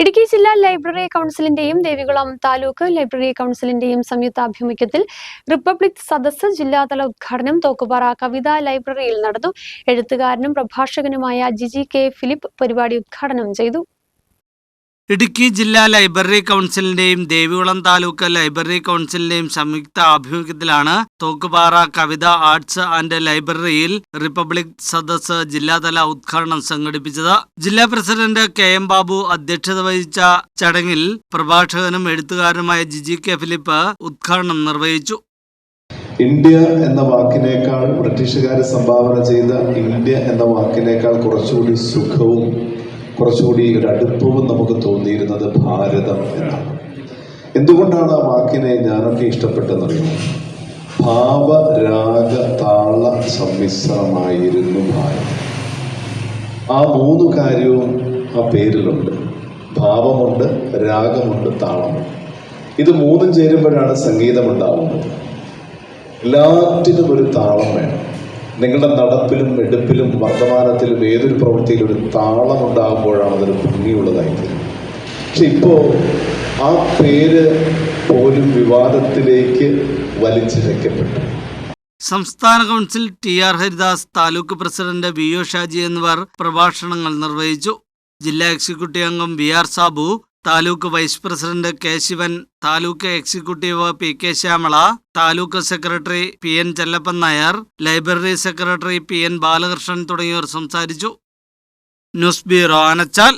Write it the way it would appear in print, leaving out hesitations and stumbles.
ഇടുക്കി ജില്ലാ ലൈബ്രറി കൗൺസിലിന്റെയും ദേവികുളം താലൂക്ക് ലൈബ്രറി കൗൺസിലിന്റെയും സംയുക്താഭിമുഖ്യത്തിൽ റിപ്പബ്ലിക് സദസ്സ് ജില്ലാതല ഉദ്ഘാടനം തോക്കുപാറ കവിതാ ലൈബ്രറിയിൽ നടന്നു. എഴുത്തുകാരനും പ്രഭാഷകനുമായ ജിജി കെ ഫിലിപ്പ് പരിപാടി ഉദ്ഘാടനം ചെയ്തു. ഇടുക്കി ജില്ലാ ലൈബ്രറി കൗൺസിലിന്റെയും ദേവികുളം താലൂക്ക് ലൈബ്രറി കൗൺസിലിന്റെയും സംയുക്ത ആഭിമുഖ്യത്തിലാണ് തോക്കുപാറ കവിത ആർട്സ് ആൻഡ് ലൈബ്രറിയിൽ റിപ്പബ്ലിക് സദസ്സ് ജില്ലാതല ഉദ്ഘാടനം സംഘടിപ്പിച്ചത്. ജില്ലാ പ്രസിഡന്റ് കെ.എം. ബാബു അധ്യക്ഷത വഹിച്ച ചടങ്ങിൽ പ്രഭാഷകനും എഴുത്തുകാരനുമായ ജിജി കെ ഫിലിപ്പ് ഉദ്ഘാടനം നിർവഹിച്ചു. ഇന്ത്യ എന്ന വാക്കിനേക്കാൾ ബ്രിട്ടീഷുകാർ സംഭാവന ചെയ്ത ഇന്ത്യ എന്ന വാക്കിനേക്കാൾ കുറച്ചുകൂടി സുഖവും കുറച്ചുകൂടി ഒരു അടുപ്പവും നമുക്ക് തോന്നിയിരുന്നത് ഭാരതം എന്നാണ്. എന്തുകൊണ്ടാണ് ആ വാക്കിനെ ഞാനൊക്കെ ഇഷ്ടപ്പെട്ടെന്നറിയുമോ? ഭാവ രാഗ താള സമ്മിശ്രമായിരുന്നു ഭാരതം. ആ മൂന്ന് കാര്യവും ആ പേരിലുണ്ട്. ഭാവമുണ്ട്, രാഗമുണ്ട്, താളമുണ്ട്. ഇത് മൂന്നും ചേരുമ്പോഴാണ് സംഗീതം ഉണ്ടാവുന്നത്. എല്ലാറ്റിനും ഒരു താളം വേണം. നിങ്ങളുടെ നടപ്പിലും എടുപ്പിലും വർത്തമാനത്തിലും ഏതൊരു പ്രവൃത്തിയിലും ഒരു താളം ഉണ്ടാകുമ്പോഴാണ് അതൊരു ഭംഗിയുള്ളതായിത്തീരുന്നത്. പക്ഷെ ഇപ്പോൾ ആ പേര് പോലും വിവാദത്തിലേക്ക് വലിച്ചിഴക്കപ്പെട്ടു. സംസ്ഥാന council T R. Haridas, taluk president V O. Shaji എന്നിവർ പ്രഭാഷണങ്ങൾ നിർവഹിച്ചു. ജില്ലാ എക്സിക്യൂട്ടീവ് അംഗം V R. Sabu, taluk vice president K. Sivan, taluk executive P K. Shyamala, taluk secretary P N. Chellappan Nair, library secretary P N. Balakrishnan തുടങ്ങിയവർ സംസാരിച്ചു. News bureau, Anachal.